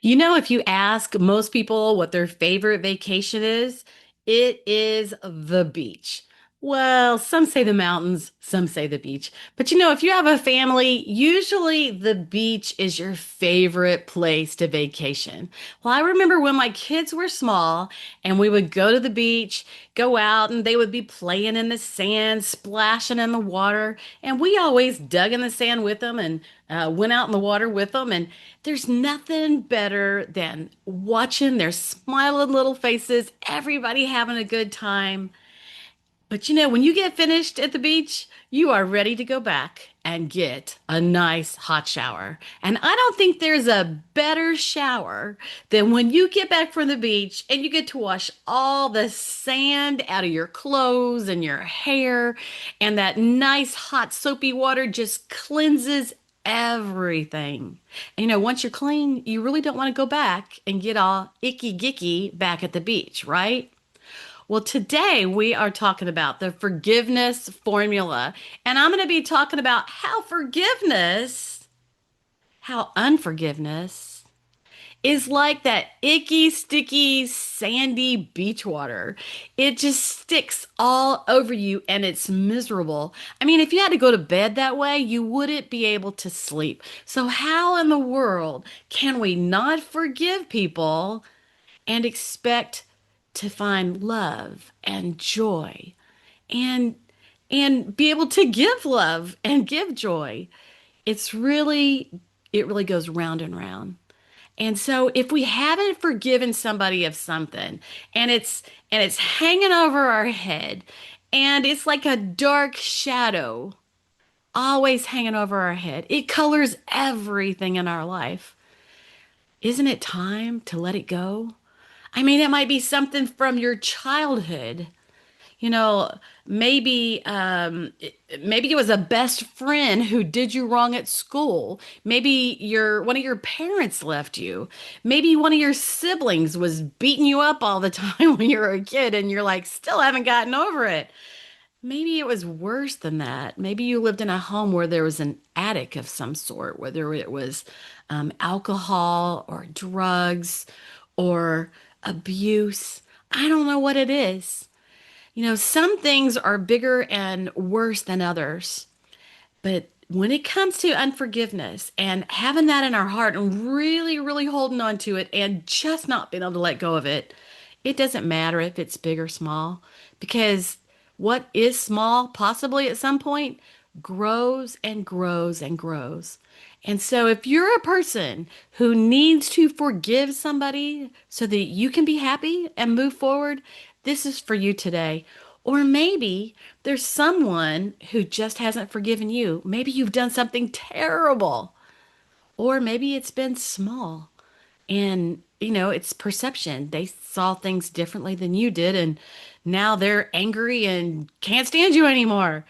If you ask most people what their favorite vacation is, it is the beach. Well, some say the mountains, some say the beach. But if you have a family, usually the beach is your favorite place to vacation. Well, I remember when my kids were small and we would go to the beach, go out, and they would be playing in the sand, splashing in the water. And we always dug in the sand with them and went out in the water with them. And there's nothing better than watching their smiling little faces, everybody having a good time. But when you get finished at the beach, you are ready to go back and get a nice hot shower. And I don't think there's a better shower than when you get back from the beach and you get to wash all the sand out of your clothes and your hair, and that nice hot soapy water just cleanses everything. And once you're clean, you really don't want to go back and get all icky gicky back at the beach, right? Well, today we are talking about the forgiveness formula, and I'm going to be talking about how unforgiveness is like that icky, sticky, sandy beach water. It just sticks all over you and it's miserable. I mean, if you had to go to bed that way, you wouldn't be able to sleep. So, how in the world can we not forgive people and expect to find love and joy and be able to give love and give joy? It really goes round and round. And so if we haven't forgiven somebody of something and it's hanging over our head and it's like a dark shadow always hanging over our head, it colors everything in our life. Isn't it time to let it go? I mean, it might be something from your childhood. You know, maybe it was a best friend who did you wrong at school. Maybe one of your parents left you. Maybe one of your siblings was beating you up all the time when you were a kid and you're like still haven't gotten over it. Maybe it was worse than that. Maybe you lived in a home where there was an addict of some sort, whether it was alcohol or drugs or abuse. I don't know what it is. Some things are bigger and worse than others. But when it comes to unforgiveness and having that in our heart and really, really holding on to it and just not being able to let go of it, it doesn't matter if it's big or small, because what is small, possibly at some point, grows and grows and grows. And so, if you're a person who needs to forgive somebody so that you can be happy and move forward, this is for you today. Or maybe there's someone who just hasn't forgiven you. Maybe you've done something terrible, or maybe it's been small. And, it's perception. They saw things differently than you did, and now they're angry and can't stand you anymore.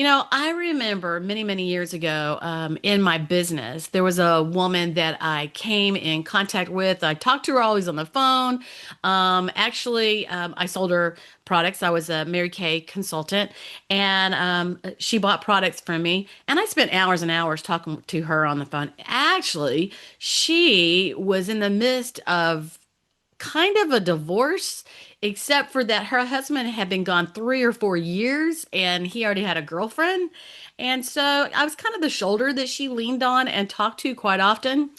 I remember many, many years ago, in my business, there was a woman that I came in contact with. I talked to her always on the phone. Actually, I sold her products. I was a Mary Kay consultant, and she bought products from me. And I spent hours and hours talking to her on the phone. Actually, she was in the midst of kind of a divorce, except for that her husband had been gone 3 or 4 years and he already had a girlfriend. And so I was kind of the shoulder that she leaned on and talked to quite often.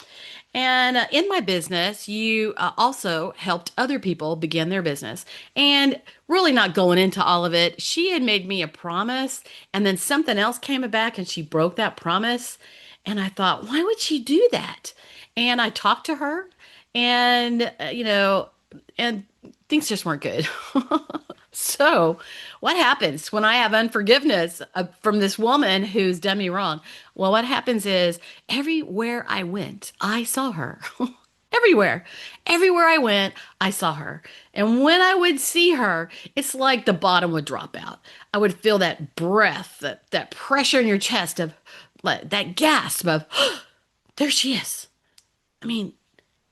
And in my business, you also helped other people begin their business. And really not going into all of it, she had made me a promise, and then something else came back and she broke that promise. And I thought, why would she do that? And I talked to her, and and things just weren't good. So, what happens when I have unforgiveness from this woman who's done me wrong? Well, what happens is everywhere I went, I saw her. Everywhere. Everywhere I went, I saw her. And when I would see her, it's like the bottom would drop out. I would feel that breath, that pressure in your chest of like, that gasp of, there she is. I mean,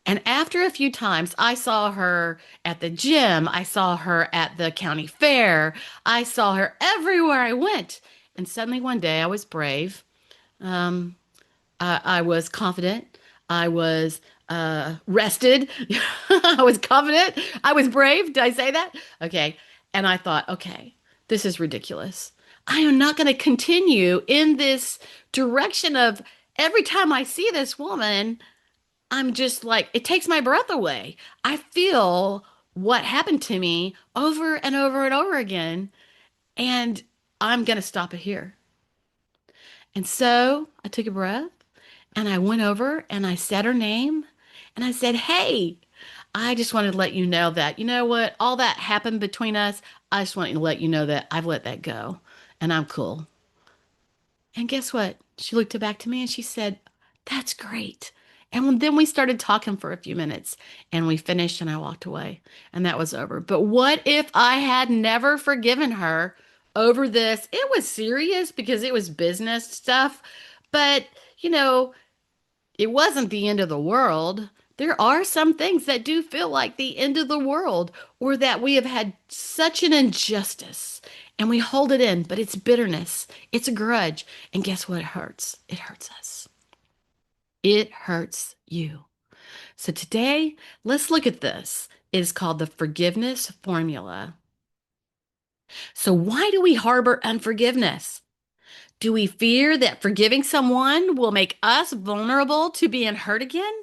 and after a few times, I saw her at the gym, I saw her at the county fair, I saw her everywhere I went. And suddenly one day I was brave. Um, I was confident. I was rested. I was confident. I was brave. Did I say that? Okay. And I thought, okay, this is ridiculous. I am not going to continue in this direction of every time I see this woman, I'm just like, it takes my breath away. I feel what happened to me over and over and over again. And I'm going to stop it here. And so I took a breath and I went over and I said her name and I said, hey, I just wanted to let you know that, you know what, all that happened between us. I just want to let you know that I've let that go and I'm cool. And guess what? She looked back to me and she said, that's great. And then we started talking for a few minutes and we finished and I walked away and that was over. But what if I had never forgiven her over this? It was serious because it was business stuff, but you know, it wasn't the end of the world. There are some things that do feel like the end of the world, or that we have had such an injustice and we hold it in, but it's bitterness, it's a grudge. And guess what? It hurts. It hurts us. It hurts you. So today, let's look at this. It is called the forgiveness formula. So, why do we harbor unforgiveness? Do we fear that forgiving someone will make us vulnerable to being hurt again?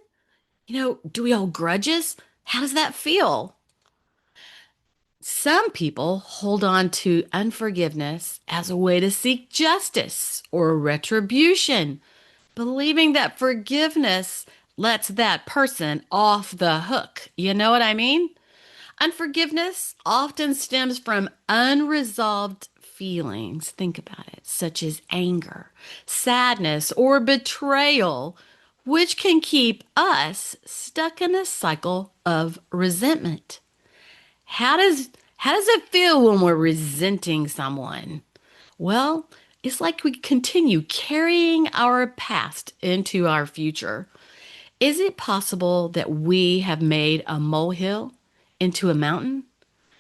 Do we hold grudges? How does that feel? Some people hold on to unforgiveness as a way to seek justice or retribution, believing that forgiveness lets that person off the hook. You know what I mean? Unforgiveness often stems from unresolved feelings. Think about it, such as anger, sadness, or betrayal, which can keep us stuck in a cycle of resentment. How does how does it feel when we're resenting someone? Well, it's like we continue carrying our past into our future. Is it possible that we have made a molehill into a mountain?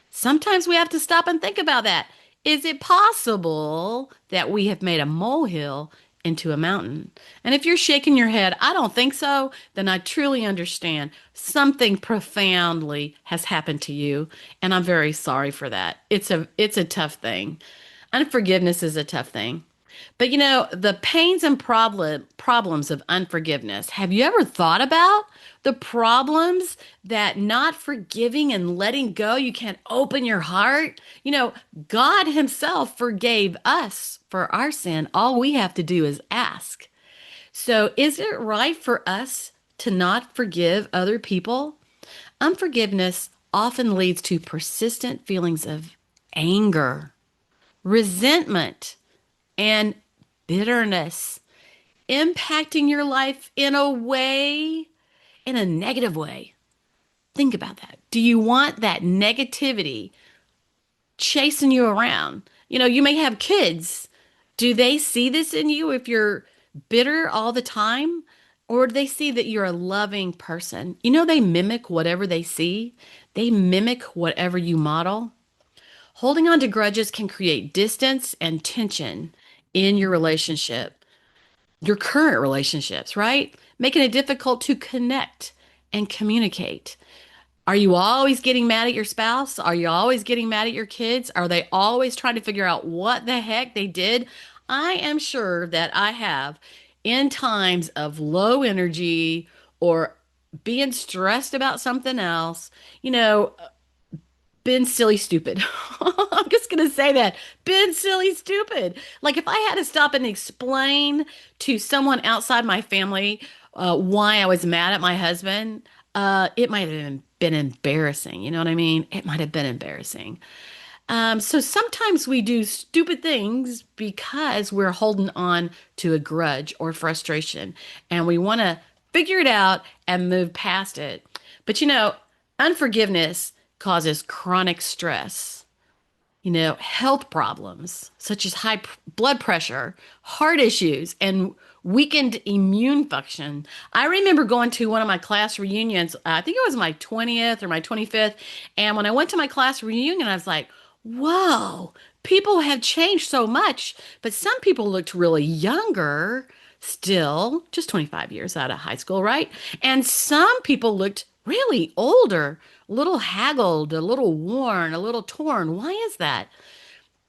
Sometimes we have to stop and think about that. Is it possible that we have made a molehill into a mountain? And if you're shaking your head, I don't think so, then I truly understand. Something profoundly has happened to you, and I'm very sorry for that. It's a tough thing. Unforgiveness is a tough thing. But the pains and problems of unforgiveness. Have you ever thought about the problems that not forgiving and letting go, you can't open your heart? God Himself forgave us for our sin. All we have to do is ask. So, is it right for us to not forgive other people? Unforgiveness often leads to persistent feelings of anger, resentment, and bitterness, impacting your life in a negative way. Think about that. Do you want that negativity chasing you around? You may have kids. Do they see this in you if you're bitter all the time? Or do they see that you're a loving person? They mimic whatever they see, they mimic whatever you model. Holding on to grudges can create distance and tension in your relationship, your current relationships, right? Making it difficult to connect and communicate. Are you always getting mad at your spouse? Are you always getting mad at your kids? Are they always trying to figure out what the heck they did? I am sure that I have in times of low energy or being stressed about something else, been silly stupid. I'm just going to say that. Been silly stupid. Like if I had to stop and explain to someone outside my family why I was mad at my husband, it might have been embarrassing. You know what I mean? It might have been embarrassing. So sometimes we do stupid things because we're holding on to a grudge or frustration and we want to figure it out and move past it. But unforgiveness causes chronic stress, health problems such as blood pressure, heart issues, and weakened immune function. I remember going to one of my class reunions. I think it was my 20th or my 25th. And when I went to my class reunion, I was like, whoa, people have changed so much. But some people looked really younger. Still, just 25 years out of high school, right? And some people looked really older, a little haggled, a little worn, a little torn. Why is that?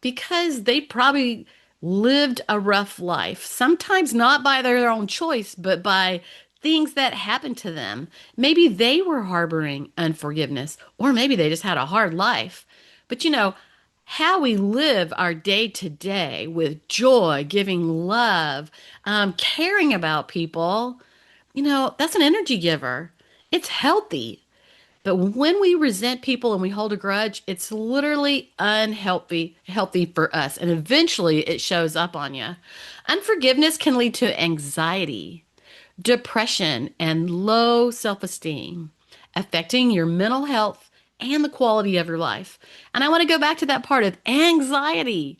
Because they probably lived a rough life, sometimes not by their own choice, but by things that happened to them. Maybe they were harboring unforgiveness, or maybe they just had a hard life. But how we live our day to day with joy, giving love, caring about people, that's an energy giver. It's healthy. But when we resent people and we hold a grudge, it's literally healthy for us. And eventually it shows up on you. Unforgiveness can lead to anxiety, depression, and low self esteem, affecting your mental health and the quality of your life. And I want to go back to that part of anxiety,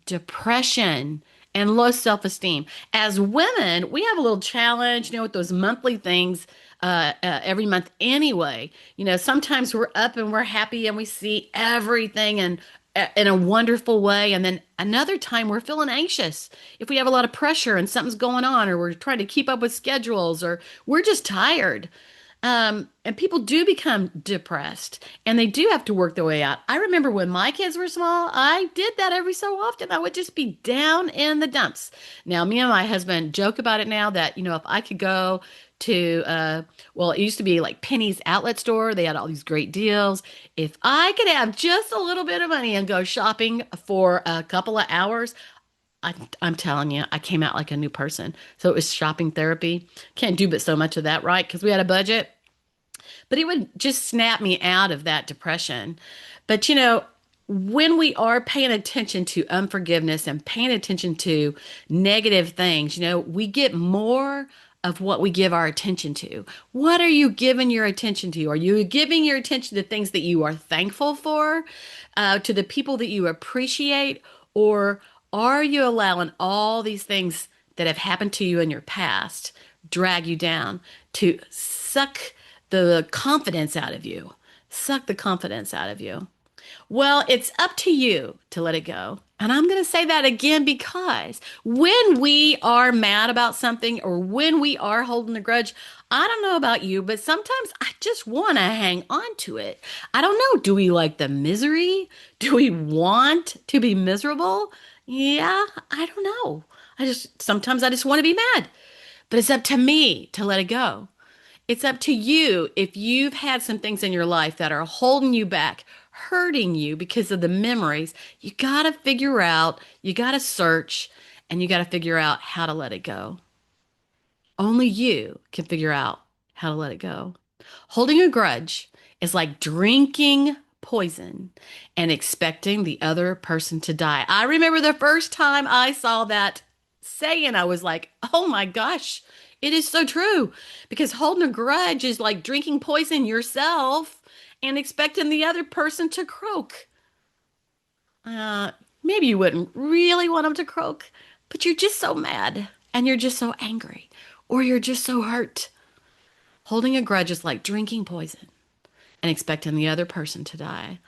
depression, and low self esteem. As women, we have a little challenge, with those monthly things every month anyway. Sometimes we're up and we're happy and we see everything and in a wonderful way. And then another time we're feeling anxious if we have a lot of pressure and something's going on, or we're trying to keep up with schedules, or we're just tired. And people do become depressed and they do have to work their way out. I remember when my kids were small, I did that every so often. I would just be down in the dumps. Now, me and my husband joke about it now that, if I could go to, well, it used to be like Penny's outlet store, they had all these great deals. If I could have just a little bit of money and go shopping for a couple of hours, I'm telling you, I came out like a new person. So it was shopping therapy. Can't do but so much of that, right? Because we had a budget. But it would just snap me out of that depression. But when we are paying attention to unforgiveness and paying attention to negative things, we get more of what we give our attention to. What are you giving your attention to? Are you giving your attention to things that you are thankful for, to the people that you appreciate, or are you allowing all these things that have happened to you in your past drag you down to suck the confidence out of you? Suck the confidence out of you. Well, it's up to you to let it go. And I'm going to say that again because when we are mad about something or when we are holding a grudge, I don't know about you, but sometimes I just want to hang on to it. I don't know. Do we like the misery? Do we want to be miserable? Yeah, I don't know. Sometimes I just want to be mad, but it's up to me to let it go. It's up to you if you've had some things in your life that are holding you back, hurting you because of the memories. You got to figure out, you got to search, and you got to figure out how to let it go. Only you can figure out how to let it go. Holding a grudge is like drinking poison and expecting the other person to die. I remember the first time I saw that saying, I was like, oh my gosh, it is so true. Because holding a grudge is like drinking poison yourself and expecting the other person to croak. Uh, Maybe you wouldn't really want them to croak, but you're just so mad and you're just so angry or you're just so hurt. Holding a grudge is like drinking poison and expecting the other person to die.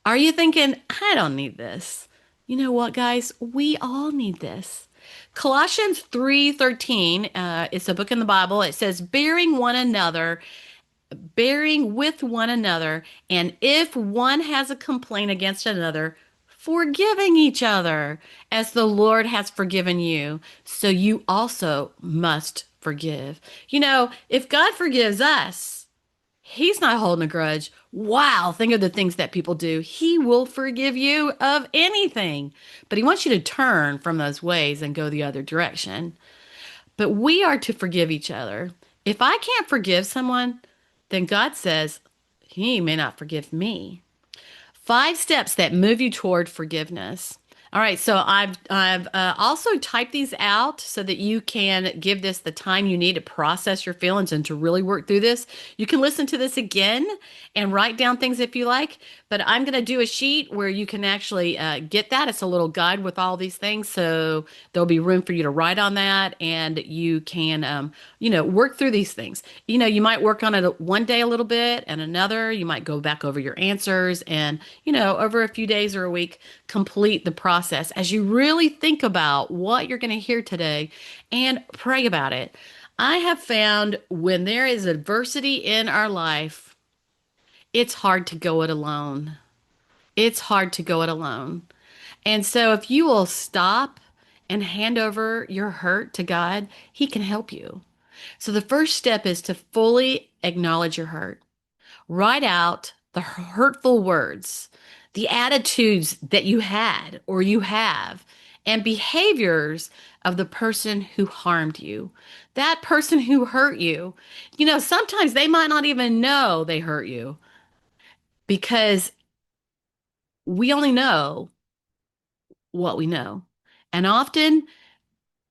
Are you thinking, I don't need this? You know what, guys? We all need this. Colossians 3:13, it's a book in the Bible. It says, bearing with one another, and if one has a complaint against another, forgiving each other, as the Lord has forgiven you, so you also must forgive. If God forgives us, He's not holding a grudge. Wow, think of the things that people do. He will forgive you of anything, but He wants you to turn from those ways and go the other direction. But we are to forgive each other. If I can't forgive someone, then God says He may not forgive me. 5 steps that move you toward forgiveness. All right, so I've also typed these out so that you can give this the time you need to process your feelings and to really work through this. You can listen to this again and write down things if you like, but I'm going to do a sheet where you can actually get that. It's a little guide with all these things, so there'll be room for you to write on that, and you can, work through these things. You might work on it one day a little bit, and another you might go back over your answers, and over a few days or a week, complete the process process as you really think about what you're going to hear today and pray about it. I have found when there is adversity in our life, it's hard to go it alone. It's hard to go it alone. And so if you will stop and hand over your hurt to God, He can help you. So the first step is to fully acknowledge your hurt. Write out the hurtful words, the attitudes that you had or you have, and behaviors of the person who harmed you. That person who hurt you, sometimes they might not even know they hurt you because we only know what we know. And often,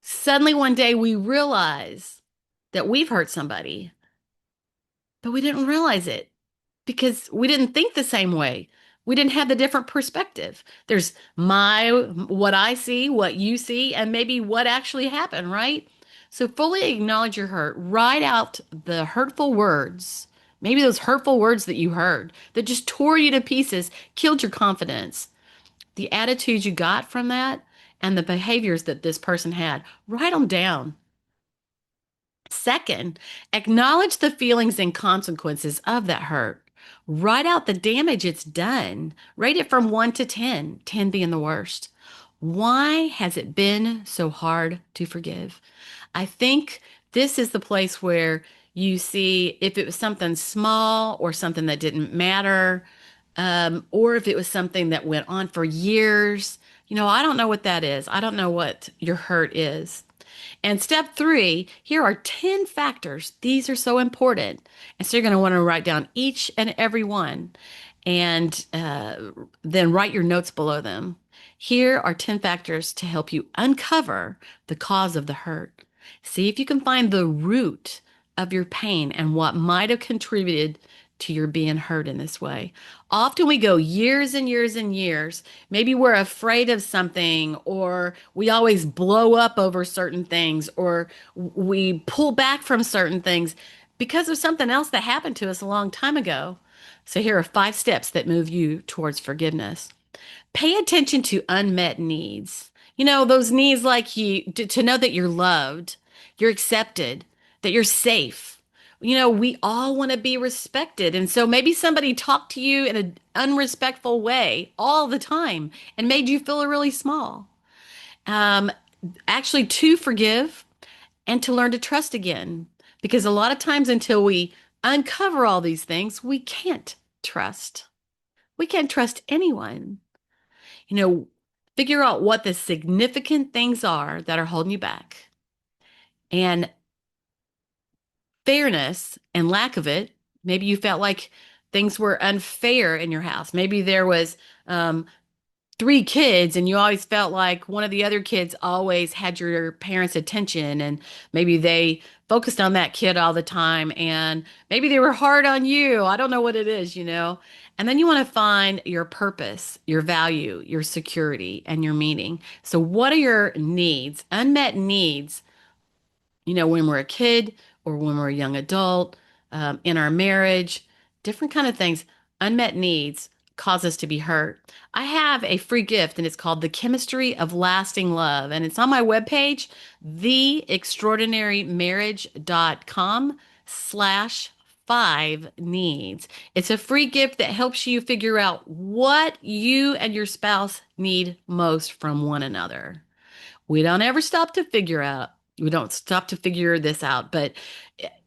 suddenly one day, we realize that we've hurt somebody, but we didn't realize it because we didn't think the same way. We didn't have the different perspective. There's what I see, what you see, and maybe what actually happened, right? So fully acknowledge your hurt. Write out the hurtful words, maybe those hurtful words that you heard that just tore you to pieces, killed your confidence, the attitudes you got from that, and the behaviors that this person had. Write them down. Second, acknowledge the feelings and consequences of that hurt. Write out the damage it's done. Rate it from 1 to 10, 10 being the worst. Why has it been so hard to forgive? I think this is the place where you see if it was something small or something that didn't matter, or if it was something that went on for years. I don't know what that is. I don't know what your hurt is. And step three, here are 10 factors. These are so important. And so you're going to want to write down each and every one and then write your notes below them. Here are 10 factors to help you uncover the cause of the hurt. See if you can find the root of your pain and what might have contributed to your being hurt in this way. Often we go years and years and years. Maybe we're afraid of something, or we always blow up over certain things, or we pull back from certain things because of something else that happened to us a long time ago. So here are 5 steps that move you towards forgiveness. Pay attention to unmet needs. Those needs like to know that you're loved, you're accepted, that you're safe. We all want to be respected. And so maybe somebody talked to you in an unrespectful way all the time and made you feel really small. Um, Actually, to forgive and to learn to trust again. Because a lot of times until we uncover all these things, we can't trust. We can't trust anyone. you know, Figure out what the significant things are that are holding you back. And fairness and lack of it, maybe you felt like things were unfair in your house. Maybe there was 3 kids and you always felt like one of the other kids always had your parents' attention, and maybe they focused on that kid all the time, and maybe they were hard on you. I don't know what it is. And then you want to find your purpose, your value, your security, and your meaning. So what are your needs, unmet needs, when we're a kid or when we're a young adult, in our marriage, different kind of things, unmet needs cause us to be hurt. I have a free gift and it's called The Chemistry of Lasting Love. And it's on my webpage, theextraordinarymarriage.com/5 needs. It's a free gift that helps you figure out what you and your spouse need most from one another. We don't ever stop to figure out. We don't stop to figure this out, but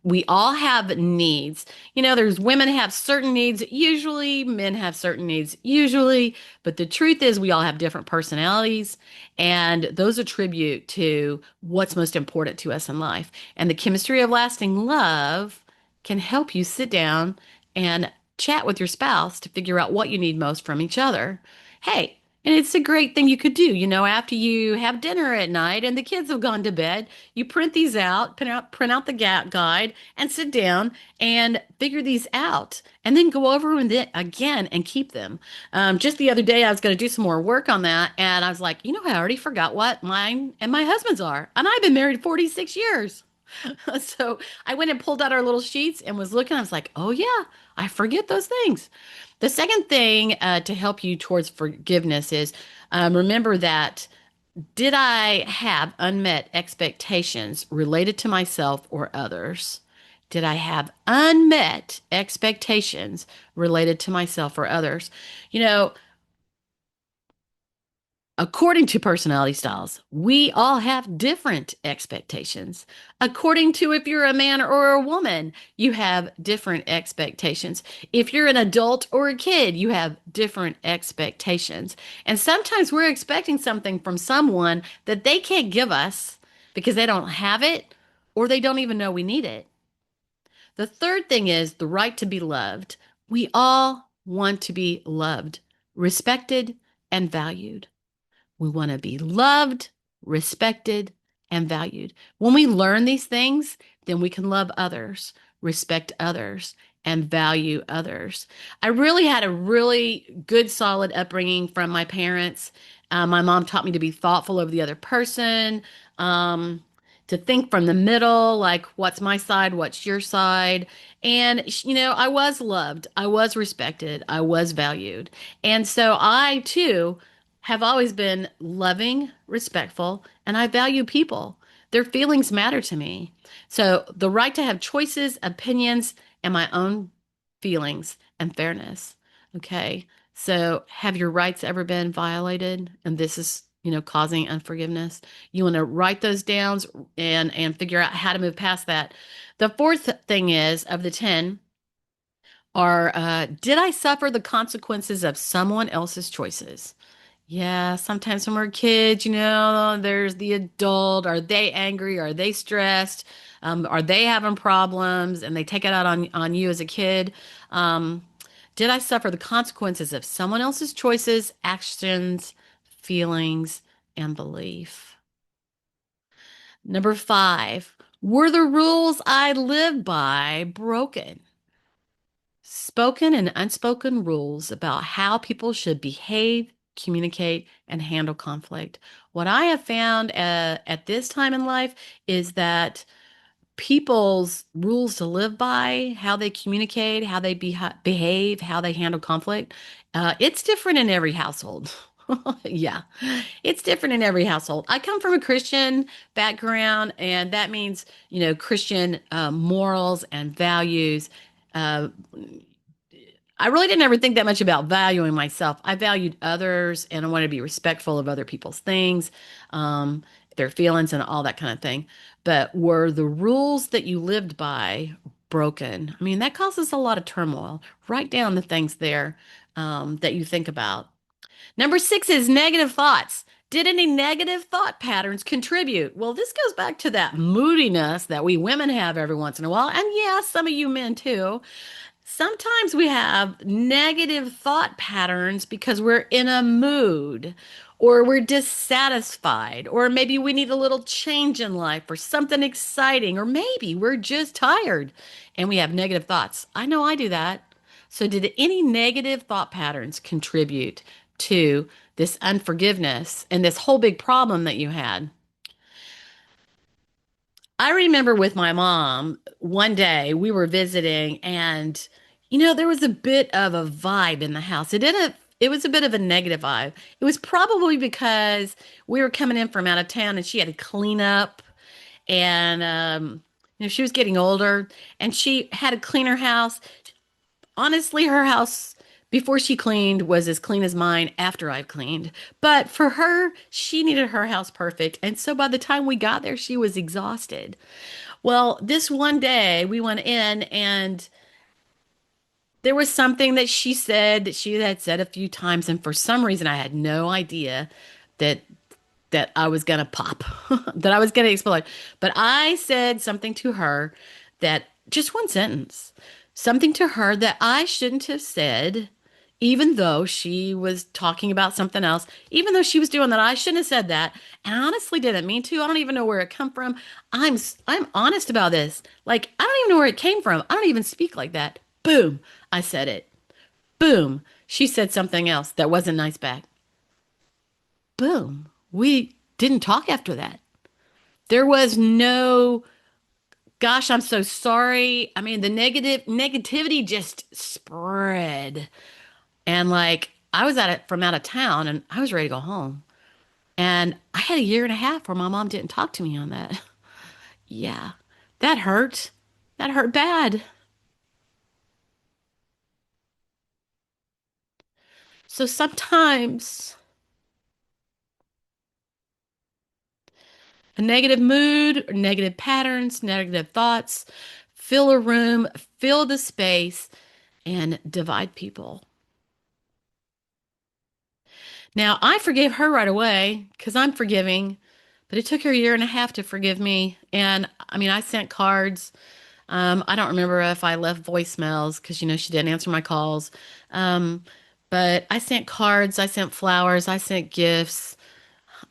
we all have needs. There's women have certain needs, usually men have certain needs, usually, but the truth is we all have different personalities, and those attribute to what's most important to us in life. And the chemistry of lasting love can help you sit down and chat with your spouse to figure out what you need most from each other. Hey, and it's a great thing you could do, after you have dinner at night and the kids have gone to bed, you print these out, print out the guide and sit down and figure these out and then go over them again and keep them. Just the other day, I was going to do some more work on that. And I was like, I already forgot what mine and my husband's are. And I've been married 46 years. So I went and pulled out our little sheets and was looking. I was like, oh, yeah, I forget those things. The second thing to help you towards forgiveness is remember that did I have unmet expectations related to myself or others? Did I have unmet expectations related to myself or others? You know, according to personality styles, we all have different expectations. According to if you're a man or a woman, you have different expectations. If you're an adult or a kid, you have different expectations. And sometimes we're expecting something from someone that they can't give us because they don't have it or they don't even know we need it. The third thing is the right to be loved. We all want to be loved, respected, and valued. We want to be loved, respected, and valued. When we learn these things, then we can love others, respect others, and value others. I really had a really good, solid upbringing from my parents. My mom taught me to be thoughtful of the other person, um, to think from the middle, like what's my side, what's your side. And, I was loved, I was respected, I was valued. And so I too have always been loving, respectful, and I value people. Their feelings matter to me. So the right to have choices, opinions, and my own feelings and fairness. Okay. So have your rights ever been violated? And this is, causing unforgiveness. You want to write those down and figure out how to move past that. The fourth thing is of the 10 are did I suffer the consequences of someone else's choices? Yeah, sometimes when we're kids, there's the adult. Are they angry? Are they stressed? Are they having problems? And they take it out on you as a kid. Um, did I suffer the consequences of someone else's choices, actions, feelings, and belief? Number 5, were the rules I live by broken? Spoken and unspoken rules about how people should behave, communicate, and handle conflict. What I have found at this time in life is that people's rules to live by, how they communicate, how they behave, how they handle conflict, it's different in every household. Yeah, it's different in every household. I come from a Christian background, and that means, Christian morals and values. Uh, I really didn't ever think that much about valuing myself. I valued others and I wanted to be respectful of other people's things, um, their feelings, and all that kind of thing. But were the rules that you lived by broken? I mean, that causes a lot of turmoil. Write down the things there that you think about. Number 6 is negative thoughts. Did any negative thought patterns contribute? Well, this goes back to that moodiness that we women have every once in a while. And yeah, some of you men too. Sometimes we have negative thought patterns because we're in a mood or we're dissatisfied or maybe we need a little change in life or something exciting or maybe we're just tired and we have negative thoughts. I know I do that. So did any negative thought patterns contribute to this unforgiveness and this whole big problem that you had? I remember with my mom, one day we were visiting and there was a bit of a vibe in the house. It was a bit of a negative vibe. It was probably because we were coming in from out of town and she had to clean up and she was getting older and she had to clean her house. Honestly, her house before she cleaned was as clean as mine after I've cleaned. But for her, she needed her house perfect. And so by the time we got there, she was exhausted. Well, this one day we went in and there was something that she said that she had said a few times. And for some reason, I had no idea that I was gonna pop, that I was gonna explode. But I said something to her that just one sentence, something to her that I shouldn't have said, even though she was talking about something else, even though she was doing that, I shouldn't have said that. And I honestly didn't mean to. I don't even know where it come from. I'm honest about this. Like, I don't even know where it came from. I don't even speak like that. Boom, I said it. Boom, she said something else that wasn't nice back. Boom. We didn't talk after that. There was no Gosh, I'm so sorry. I mean, the negativity just spread. And like I was at it from out of town and I was ready to go home. And I had a year and a half where my mom didn't talk to me on that. Yeah. That hurt. That hurt bad. So sometimes a negative mood, or negative patterns, negative thoughts fill a room, fill the space, and divide people. Now, I forgave her right away because I'm forgiving, but it took her a year and a half to forgive me. And I mean, I sent cards. I don't remember if I left voicemails because, she didn't answer my calls. Um, but I sent cards, I sent flowers, I sent gifts.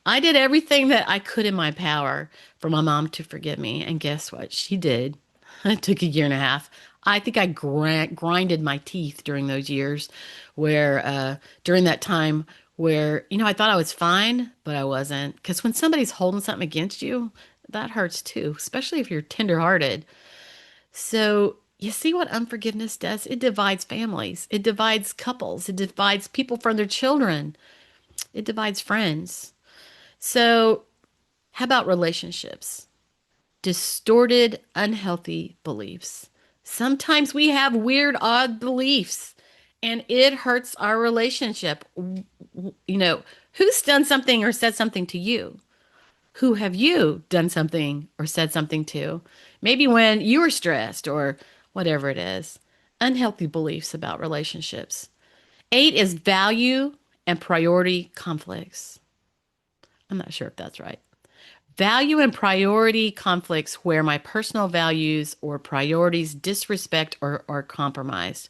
I did everything that I could in my power for my mom to forgive me. And guess what? She did. It took a year and a half. I think I grinded my teeth during those years during that time where, I thought I was fine, but I wasn't. Because when somebody's holding something against you, that hurts too, especially if you're tenderhearted. So, you see what unforgiveness does? It divides families, it divides couples, it divides people from their children, it divides friends. So, how about relationships? Distorted, unhealthy beliefs. Sometimes we have weird, odd beliefs and it hurts our relationship. Who's done something or said something to you? Who have you done something or said something to? Maybe when you were stressed or whatever it is. Unhealthy beliefs about relationships. Eight is value and priority conflicts. I'm not sure if that's right. Value and priority conflicts where my personal values or priorities disrespect or are compromised.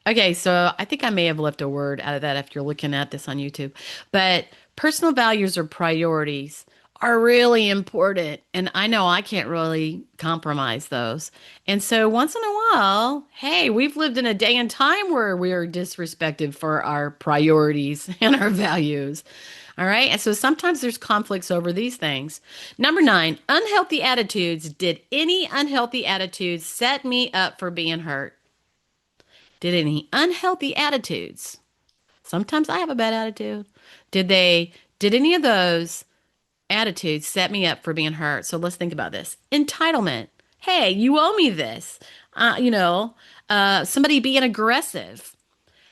Okay, so I think I may have left a word out of that if you're looking at this on YouTube. But personal values or priorities are really important. And I know I can't really compromise those. And so once in a while, hey, we've lived in a day and time where we are disrespected for our priorities and our values. All right. And so sometimes there's conflicts over these things. Number nine, unhealthy attitudes. Did any unhealthy attitudes set me up for being hurt? Did any unhealthy attitudes? Sometimes I have a bad attitude. Did any of those attitudes set me up for being hurt? So let's think about this. Entitlement. Hey, you owe me this. Somebody being aggressive.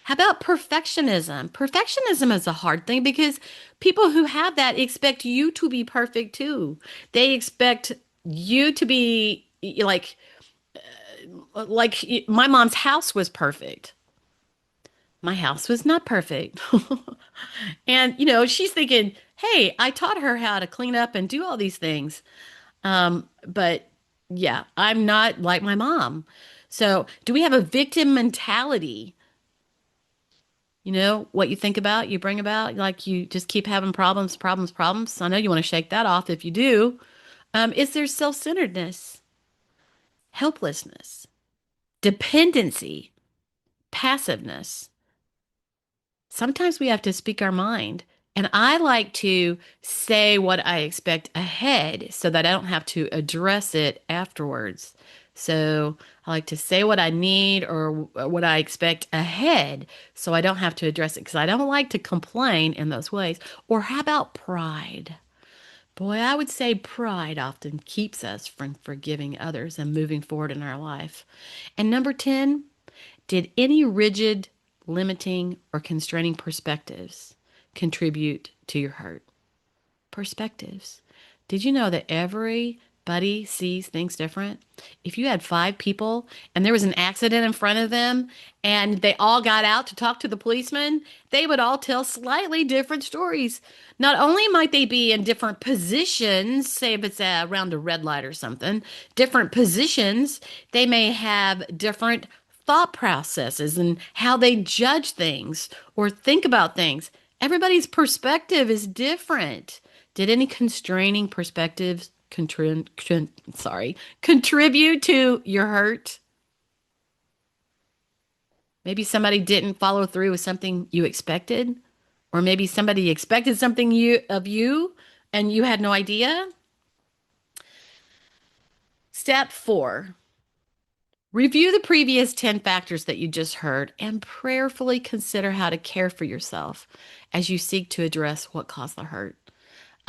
How about perfectionism? Perfectionism is a hard thing because people who have that expect you to be perfect too. They expect you to be like my mom's house was perfect. My house was not perfect. And, she's thinking, hey, I taught her how to clean up and do all these things. But yeah, I'm not like my mom. So, do we have a victim mentality? What you think about, you bring about, like you just keep having problems, problems, problems. I know you want to shake that off if you do. Is there self-centeredness, helplessness, dependency, passiveness? Sometimes we have to speak our mind. And I like to say what I expect ahead so that I don't have to address it afterwards. So I like to say what I need or what I expect ahead so I don't have to address it because I don't like to complain in those ways. Or how about pride? Boy, I would say pride often keeps us from forgiving others and moving forward in our life. And number 10, did any rigid, limiting, or constraining perspectives contribute to your hurt? Perspectives. Did you know that everybody sees things different? If you had five people and there was an accident in front of them and they all got out to talk to the policeman, they would all tell slightly different stories. Not only might they be in different positions, say if it's around a red light or something, different positions, they may have different thought processes and how they judge things or think about things. Everybody's perspective is different. Did any constraining perspectives contribute to your hurt? Maybe somebody didn't follow through with something you expected, or maybe somebody expected something you and you had no idea. Step 4. Review the previous 10 factors that you just heard and prayerfully consider how to care for yourself as you seek to address what caused the hurt.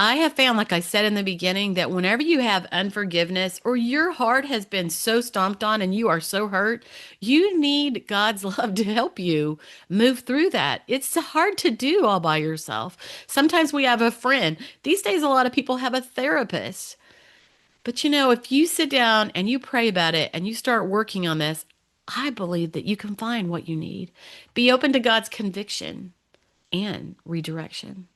I have found, like I said in the beginning, that whenever you have unforgiveness or your heart has been so stomped on and you are so hurt, you need God's love to help you move through that. It's hard to do all by yourself. Sometimes we have a friend. These days, a lot of people have a therapist. But if you sit down and you pray about it and you start working on this, I believe that you can find what you need. Be open to God's conviction and redirection.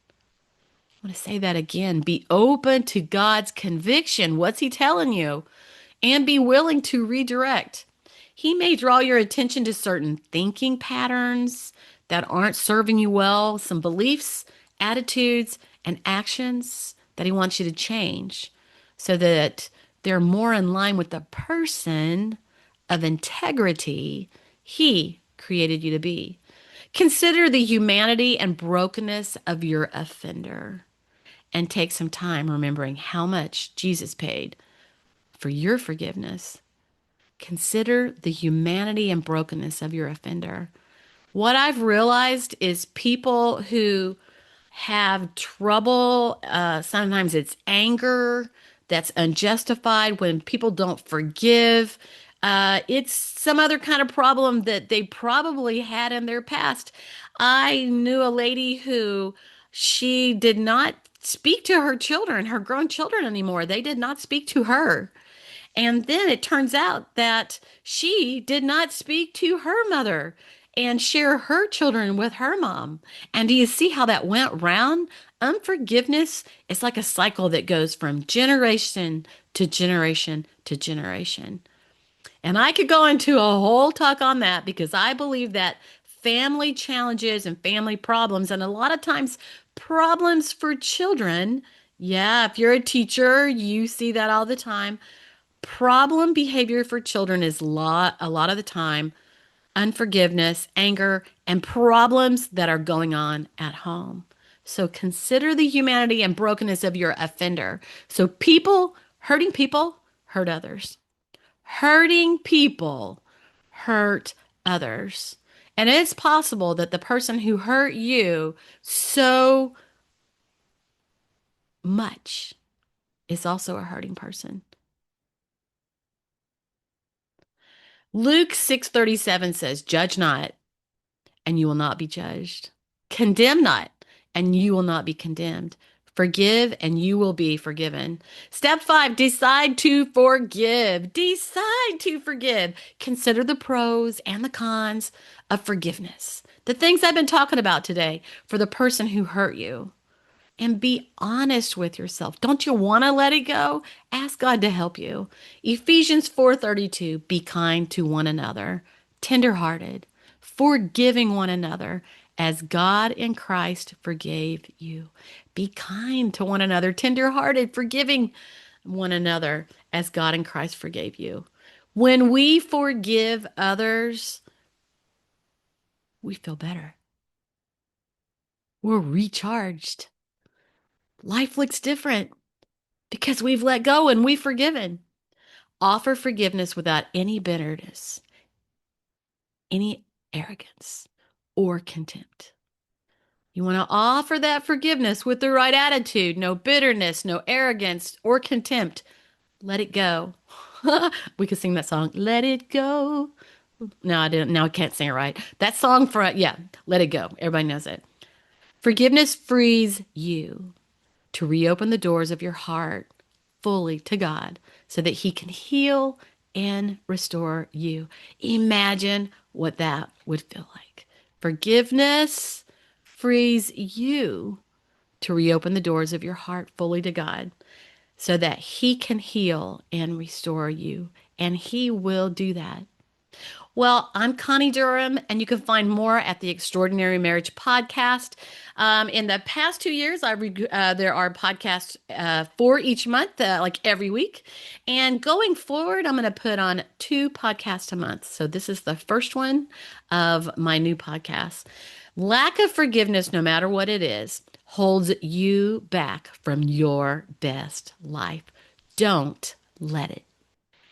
I want to say that again. Be open to God's conviction. What's He telling you? And be willing to redirect. He may draw your attention to certain thinking patterns that aren't serving you well, some beliefs, attitudes, and actions that He wants you to change so that they're more in line with the person of integrity He created you to be. Consider the humanity and brokenness of your offender and take some time remembering how much Jesus paid for your forgiveness. Consider the humanity and brokenness of your offender. What I've realized is people who have trouble, sometimes it's anger that's unjustified when people don't forgive. It's some other kind of problem that they probably had in their past. I knew a lady who she did not speak to her children, her grown children anymore. They did not speak to her. And then it turns out that she did not speak to her mother and share her children with her mom. And do you see how that went round? Unforgiveness is like a cycle that goes from generation to generation to generation. And I could go into a whole talk on that because I believe that family challenges and family problems, and a lot of times problems for children, yeah, if you're a teacher, you see that all the time. Problem behavior for children is a lot of the time unforgiveness, anger, and problems that are going on at home. So consider the humanity and brokenness of your offender. So hurting people, hurt others. Hurting people, hurt others. And it's possible that the person who hurt you so much is also a hurting person. Luke 6:37 says, "Judge not, and you will not be judged. Condemn not, and you will not be condemned. Forgive, and you will be forgiven." Step 5, decide to forgive. Decide to forgive. Consider the pros and the cons of forgiveness. The things I've been talking about today for the person who hurt you. And be honest with yourself. Don't you want to let it go? Ask God to help you. Ephesians 4:32, be kind to one another, tenderhearted, forgiving one another as God in Christ forgave you. Be kind to one another, tenderhearted, forgiving one another as God in Christ forgave you. When we forgive others, we feel better. We're recharged. Life looks different because we've let go and we've forgiven. Offer forgiveness without any bitterness, any arrogance, or contempt. You want to offer that forgiveness with the right attitude, no bitterness, no arrogance, or contempt. Let it go. We could sing that song, Let It Go. No, I didn't. Now I can't sing it right. That song yeah, Let It Go. Everybody knows it. Forgiveness frees you to reopen the doors of your heart fully to God so that He can heal and restore you. Imagine what that would feel like. Forgiveness frees you to reopen the doors of your heart fully to God so that He can heal and restore you. And He will do that. Well, I'm Connie Durham, and you can find more at the Extraordinary Marriage Podcast. In the past 2 years, there are podcasts for each month, like every week. And going forward, I'm going to put on 2 podcasts a month. So this is the first one of my new podcast. Lack of forgiveness, no matter what it is, holds you back from your best life. Don't let it.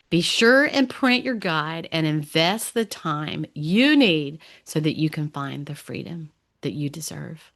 Be sure and print your guide and invest the time you need so that you can find the freedom that you deserve.